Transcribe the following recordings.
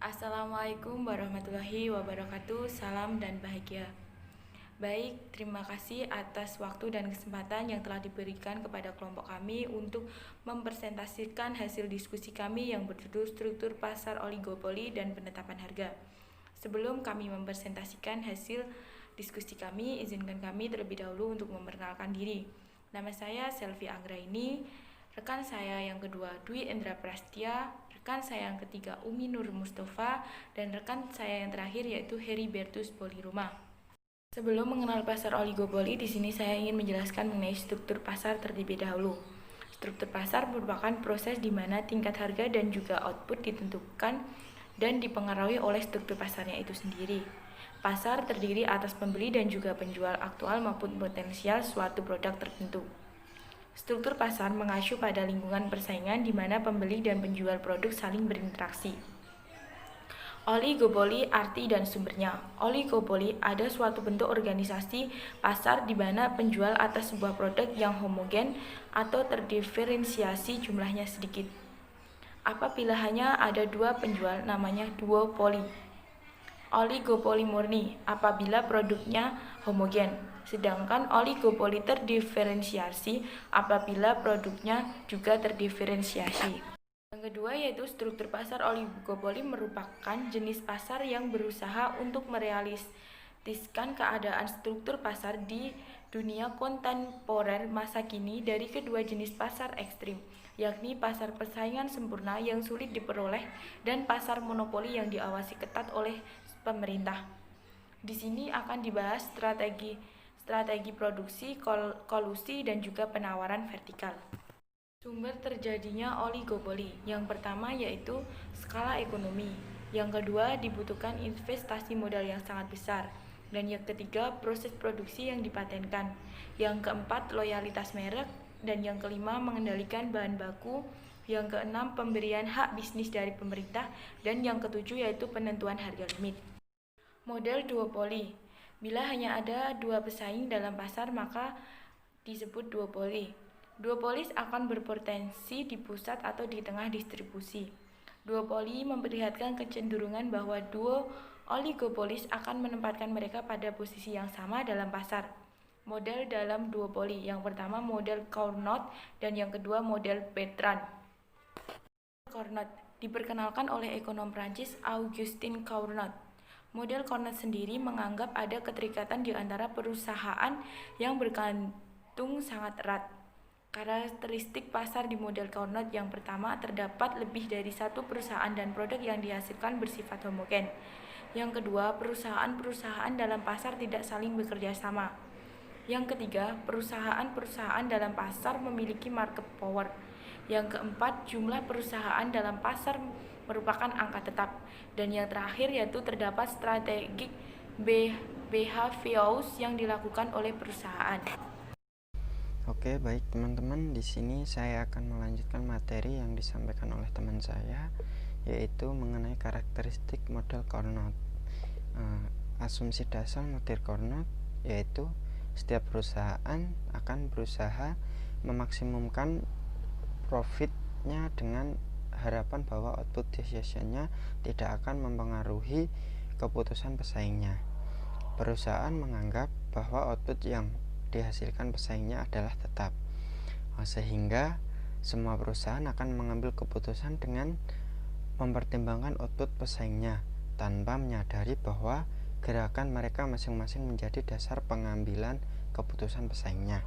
Assalamualaikum warahmatullahi wabarakatuh. Salam dan bahagia. Baik, terima kasih atas waktu dan kesempatan yang telah diberikan kepada kelompok kami untuk mempresentasikan hasil diskusi kami yang berjudul struktur pasar oligopoli dan penetapan harga. Sebelum kami mempresentasikan hasil diskusi kami, izinkan kami terlebih dahulu untuk memperkenalkan diri. Nama saya Selvi Anggraini, rekan saya yang kedua Dwi Endra Prastia, rekan saya yang ketiga Umi Nur Mustafa, dan rekan saya yang terakhir yaitu Heribertus Poliruma. Sebelum mengenal pasar oligopoli, di sini saya ingin menjelaskan mengenai struktur pasar terlebih dahulu. Struktur pasar merupakan proses di mana tingkat harga dan juga output ditentukan dan dipengaruhi oleh struktur pasarnya itu sendiri. Pasar terdiri atas pembeli dan juga penjual aktual maupun potensial suatu produk tertentu. Struktur pasar mengacu pada lingkungan persaingan di mana pembeli dan penjual produk saling berinteraksi. Oligopoli arti dan sumbernya. Oligopoli ada suatu bentuk organisasi pasar di mana penjual atas sebuah produk yang homogen atau terdiferensiasi jumlahnya sedikit. Apabila hanya ada dua penjual namanya duopoli. Oligopoli murni apabila produknya homogen, sedangkan oligopoli terdiferensiasi apabila produknya juga terdiferensiasi. Yang kedua yaitu struktur pasar oligopoli merupakan jenis pasar yang berusaha untuk merealistiskan keadaan struktur pasar di dunia kontemporer masa kini dari kedua jenis pasar ekstrim, yakni pasar persaingan sempurna yang sulit diperoleh dan pasar monopoli yang diawasi ketat oleh pemerintah. Di sini akan dibahas strategi produksi, kolusi, dan juga penawaran vertikal. Sumber terjadinya oligopoli. Yang pertama yaitu skala ekonomi. Yang kedua dibutuhkan investasi modal yang sangat besar. Dan yang ketiga proses produksi yang dipatenkan. Yang keempat loyalitas merek. Dan yang kelima mengendalikan bahan baku. Yang keenam pemberian hak bisnis dari pemerintah. Dan yang ketujuh yaitu penentuan harga limit. Model duopoli. Bila hanya ada dua pesaing dalam pasar maka disebut duopoli. Duopolis akan berpotensi di pusat atau di tengah distribusi. Duopoli memperlihatkan kecenderungan bahwa duo oligopolis akan menempatkan mereka pada posisi yang sama dalam pasar. Model dalam duopoli, yang pertama model Carnot dan yang kedua model Bertrand. Carnot diperkenalkan oleh ekonom Prancis Augustin Carnot. Model Carnot sendiri menganggap ada keterikatan di antara perusahaan yang bergantung sangat erat. Karakteristik pasar di model Carnot yang pertama terdapat lebih dari satu perusahaan dan produk yang dihasilkan bersifat homogen. Yang kedua, perusahaan-perusahaan dalam pasar tidak saling bekerja sama. Yang ketiga, perusahaan-perusahaan dalam pasar memiliki market power. Yang keempat, jumlah perusahaan dalam pasar merupakan angka tetap. Dan yang terakhir yaitu terdapat strategi behaviors yang dilakukan oleh perusahaan. Oke, baik teman-teman, di sini saya akan melanjutkan materi yang disampaikan oleh teman saya, yaitu mengenai karakteristik model Carnot. Asumsi dasar model Carnot yaitu setiap perusahaan akan berusaha memaksimumkan profitnya dengan harapan bahwa output decisionnya tidak akan mempengaruhi keputusan pesaingnya. Perusahaan menganggap bahwa output yang dihasilkan pesaingnya adalah tetap, sehingga semua perusahaan akan mengambil keputusan dengan mempertimbangkan output pesaingnya tanpa menyadari bahwa gerakan mereka masing-masing menjadi dasar pengambilan keputusan pesaingnya.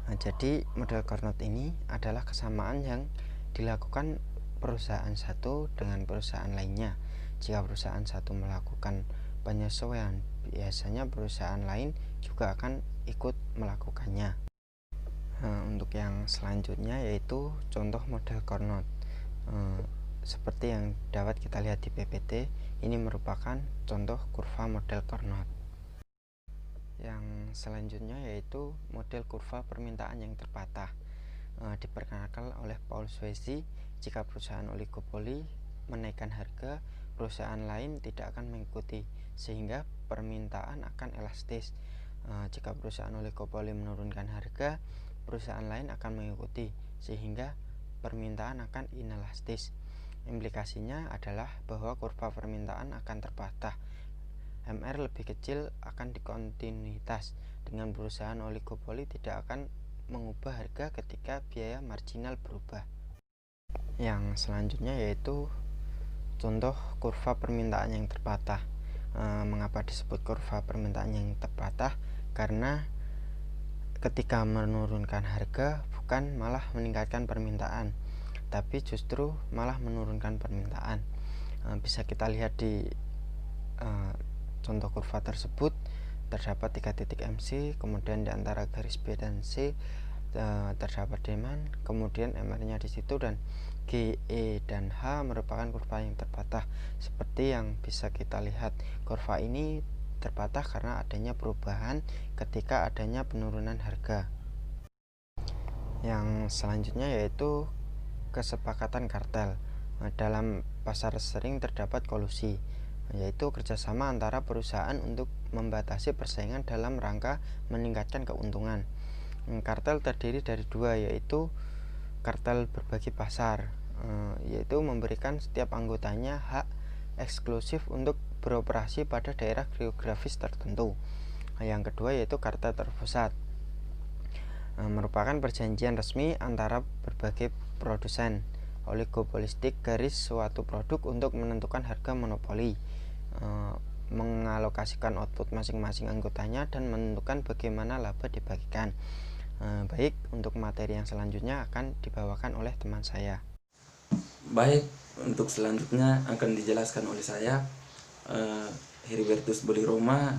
Jadi model Carnot ini adalah kesamaan yang dilakukan perusahaan satu dengan perusahaan lainnya. Jika perusahaan satu melakukan penyesuaian, biasanya perusahaan lain juga akan ikut melakukannya. Untuk yang selanjutnya yaitu contoh model Carnot. Seperti yang dapat kita lihat di PPT, ini merupakan contoh kurva model Carnot. Yang selanjutnya yaitu model kurva permintaan yang terpatah. Diperkenalkan oleh Paul Swayze, jika perusahaan oligopoli menaikkan harga, perusahaan lain tidak akan mengikuti, sehingga permintaan akan elastis. Jika perusahaan oligopoli menurunkan harga, perusahaan lain akan mengikuti, sehingga permintaan akan inelastis. Implikasinya adalah bahwa kurva permintaan akan terpatah. MR lebih kecil akan dikontinuitas. Dengan perusahaan oligopoli tidak akan mengubah harga ketika biaya marginal berubah. Yang selanjutnya yaitu contoh kurva permintaan yang terpatah. Mengapa disebut kurva permintaan yang terpatah? Karena ketika menurunkan harga bukan malah meningkatkan permintaan, tapi justru malah menurunkan permintaan. Bisa kita lihat di contoh kurva tersebut terdapat 3 titik MC, kemudian di antara garis B dan C terdapat demand, kemudian MR-nya di situ, dan G, E, dan H merupakan kurva yang terpatah. Seperti yang bisa kita lihat, kurva ini terpatah karena adanya perubahan ketika adanya penurunan harga. Yang selanjutnya yaitu kesepakatan kartel. Dalam pasar sering terdapat kolusi, yaitu kerjasama antara perusahaan untuk membatasi persaingan dalam rangka meningkatkan keuntungan. Kartel terdiri dari dua, yaitu kartel berbagi pasar, yaitu memberikan setiap anggotanya hak eksklusif untuk beroperasi pada daerah geografis tertentu. Yang kedua yaitu kartel terpusat, merupakan perjanjian resmi antara berbagai produsen oligopolistik garis suatu produk untuk menentukan harga monopoli, mengalokasikan output masing-masing anggotanya, dan menentukan bagaimana laba dibagikan. Baik, untuk materi yang selanjutnya akan dibawakan oleh teman saya. Baik, untuk selanjutnya akan dijelaskan oleh saya, Heribertus Boli Roma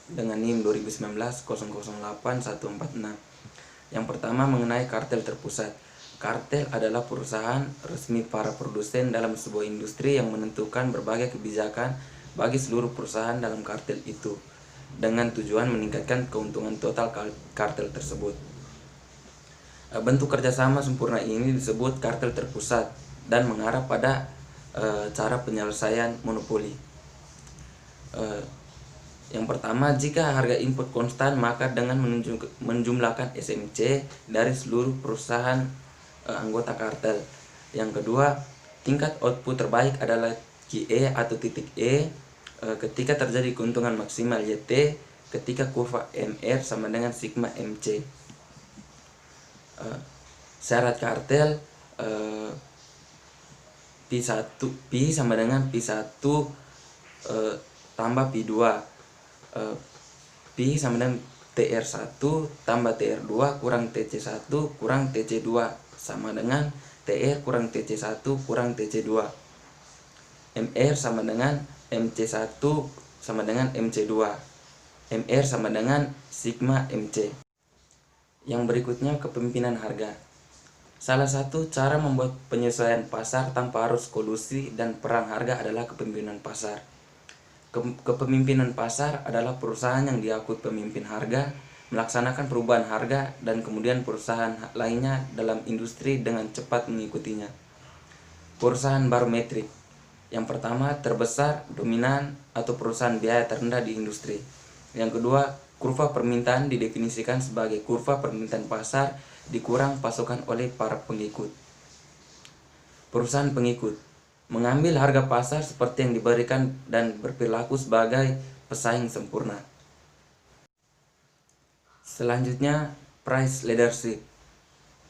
dengan NIM 2019-008146. Yang pertama mengenai kartel terpusat. Kartel adalah perusahaan resmi para produsen dalam sebuah industri yang menentukan berbagai kebijakan bagi seluruh perusahaan dalam kartel itu, dengan tujuan meningkatkan keuntungan total kartel tersebut. Bentuk kerjasama sempurna ini disebut kartel terpusat dan mengarah pada cara penyelesaian monopoli. Yang pertama, jika harga input konstan, maka dengan menjumlahkan SMC dari seluruh perusahaan anggota kartel. Yang kedua, tingkat output terbaik adalah QE atau titik E ketika terjadi keuntungan maksimal YT ketika kurva MR sama dengan sigma MC. Syarat kartel P sama dengan P1 tambah P2. P sama dengan TR1 tambah TR2 kurang TC1 kurang TC2 sama dengan TR kurang TC1 kurang TC2. MR sama dengan MC1 sama dengan MC2. MR sama dengan sigma MC. Yang berikutnya, kepemimpinan harga. Salah satu cara membuat penyesuaian pasar tanpa harus kolusi dan perang harga adalah kepemimpinan pasar. Kepemimpinan pasar adalah perusahaan yang diakui pemimpin harga, melaksanakan perubahan harga, dan kemudian perusahaan lainnya dalam industri dengan cepat mengikutinya. Perusahaan barometrik. Yang pertama, terbesar, dominan, atau perusahaan biaya terendah di industri. Yang kedua, kurva permintaan didefinisikan sebagai kurva permintaan pasar dikurang pasokan oleh para pengikut. Perusahaan pengikut mengambil harga pasar seperti yang diberikan dan berperilaku sebagai pesaing sempurna. Selanjutnya, price leadership.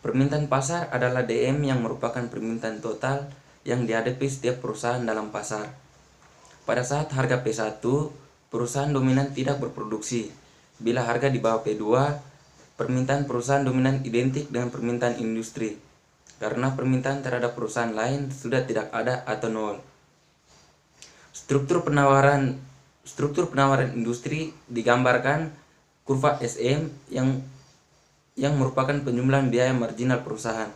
Permintaan pasar adalah DM yang merupakan permintaan total yang dihadapi setiap perusahaan dalam pasar. Pada saat harga P1, perusahaan dominan tidak berproduksi. Bila harga di bawah P2, permintaan perusahaan dominan identik dengan permintaan industri, karena permintaan terhadap perusahaan lain sudah tidak ada atau nol. Struktur penawaran industri digambarkan kurva SM yang merupakan penjumlahan biaya marginal perusahaan.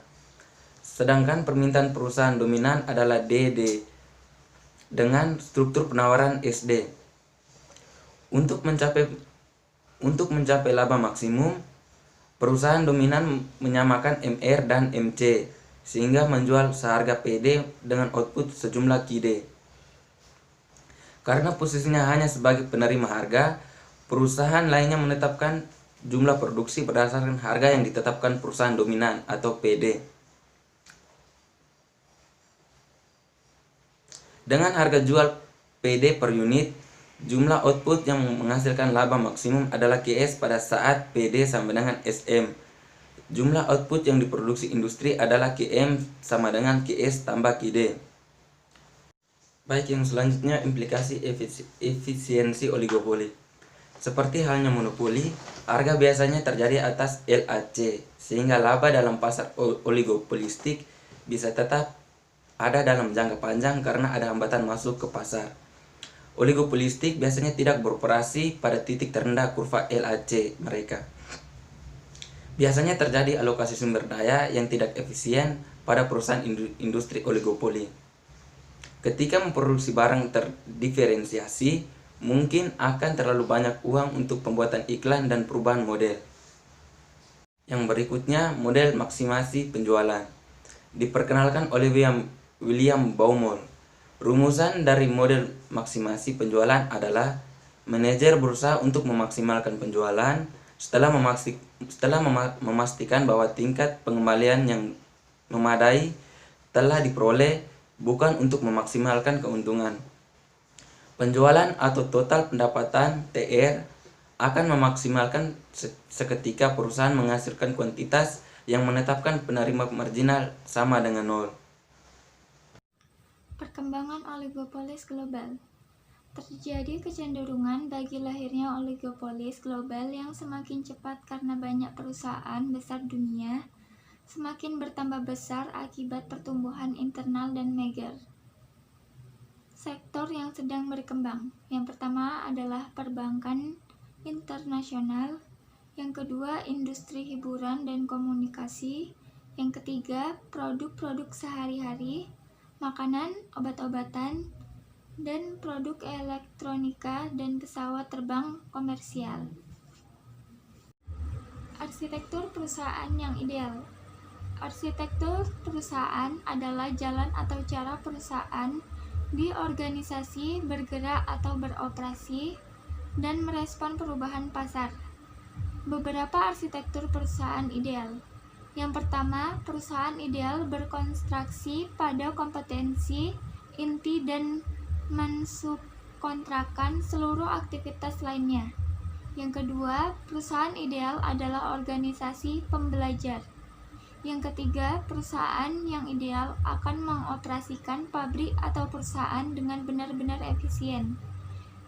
Sedangkan permintaan perusahaan dominan adalah DD dengan struktur penawaran SD. Untuk mencapai laba maksimum, perusahaan dominan menyamakan MR dan MC sehingga menjual seharga PD dengan output sejumlah QD. Karena posisinya hanya sebagai penerima harga, perusahaan lainnya menetapkan jumlah produksi berdasarkan harga yang ditetapkan perusahaan dominan atau PD. Dengan harga jual PD per unit, jumlah output yang menghasilkan laba maksimum adalah QS pada saat PD sama dengan SM. Jumlah output yang diproduksi industri adalah QM sama dengan QS tambah QD. Baik, yang selanjutnya implikasi efisiensi oligopoli. Seperti halnya monopoli, harga biasanya terjadi atas LAC, sehingga laba dalam pasar oligopolistik bisa tetap ada dalam jangka panjang karena ada hambatan masuk ke pasar. Oligopolistik biasanya tidak beroperasi pada titik terendah kurva LAC mereka. Biasanya terjadi alokasi sumber daya yang tidak efisien pada perusahaan industri oligopoli. Ketika memproduksi barang terdiferensiasi, mungkin akan terlalu banyak uang untuk pembuatan iklan dan perubahan model. Yang berikutnya, model maksimasi penjualan. Diperkenalkan oleh William Baumol. Rumusan dari model maksimasi penjualan adalah manajer berusaha untuk memaksimalkan penjualan setelah memastikan bahwa tingkat pengembalian yang memadai telah diperoleh, bukan untuk memaksimalkan keuntungan. Penjualan atau total pendapatan TR akan memaksimalkan seketika perusahaan menghasilkan kuantitas yang menetapkan penerima marginal sama dengan 0. Perkembangan oligopolis global. Terjadi kecenderungan bagi lahirnya oligopolis global yang semakin cepat karena banyak perusahaan besar dunia semakin bertambah besar akibat pertumbuhan internal dan megar. Sektor yang sedang berkembang. Yang pertama adalah perbankan internasional, yang kedua industri hiburan dan komunikasi, yang ketiga produk-produk sehari-hari, makanan, obat-obatan, dan produk elektronika dan pesawat terbang komersial. Arsitektur perusahaan yang ideal. Arsitektur perusahaan adalah jalan atau cara perusahaan di organisasi bergerak atau beroperasi dan merespon perubahan pasar. Beberapa arsitektur perusahaan ideal. Yang pertama, perusahaan ideal berkonstruksi pada kompetensi inti dan mensubkontrakkan seluruh aktivitas lainnya. Yang kedua, perusahaan ideal adalah organisasi pembelajar. Yang ketiga, perusahaan yang ideal akan mengoperasikan pabrik atau perusahaan dengan benar-benar efisien.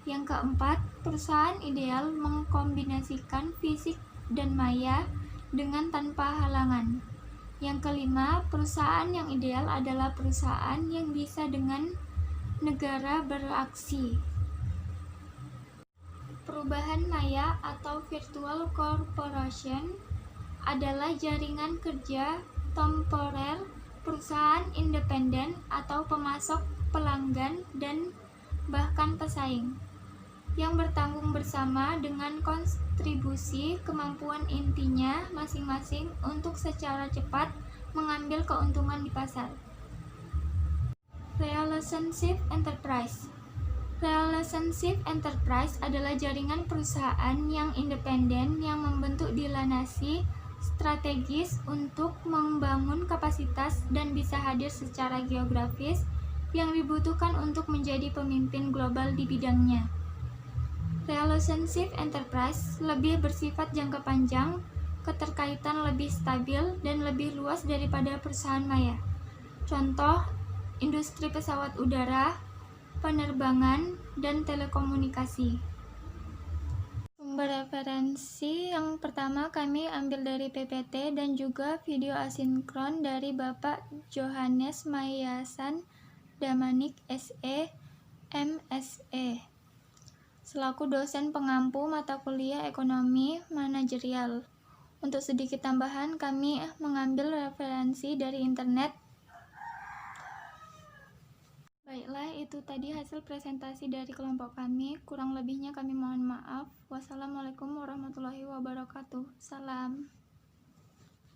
Yang keempat, perusahaan ideal mengkombinasikan fisik dan maya dengan tanpa halangan. Yang kelima, perusahaan yang ideal adalah perusahaan yang bisa dengan negara beraksi. Perubahan maya atau virtual corporation adalah jaringan kerja temporer perusahaan independen atau pemasok, pelanggan, dan bahkan pesaing yang bertanggung bersama dengan kontribusi kemampuan intinya masing-masing untuk secara cepat mengambil keuntungan di pasar. Relationship enterprise. Relationship enterprise adalah jaringan perusahaan yang independen yang membentuk dilanasi strategis untuk membangun kapasitas dan bisa hadir secara geografis yang dibutuhkan untuk menjadi pemimpin global di bidangnya. Relationship enterprise lebih bersifat jangka panjang, keterkaitan lebih stabil, dan lebih luas daripada perusahaan maya. Contoh, industri pesawat udara, penerbangan, dan telekomunikasi. Sumber referensi yang pertama kami ambil dari PPT dan juga video asinkron dari Bapak Johannes Mayasan Damanik SE, MSE, selaku dosen pengampu mata kuliah ekonomi manajerial. Untuk sedikit tambahan, kami mengambil referensi dari internet. Baiklah, itu tadi hasil presentasi dari kelompok kami. Kurang lebihnya kami mohon maaf. Wassalamualaikum warahmatullahi wabarakatuh. Salam.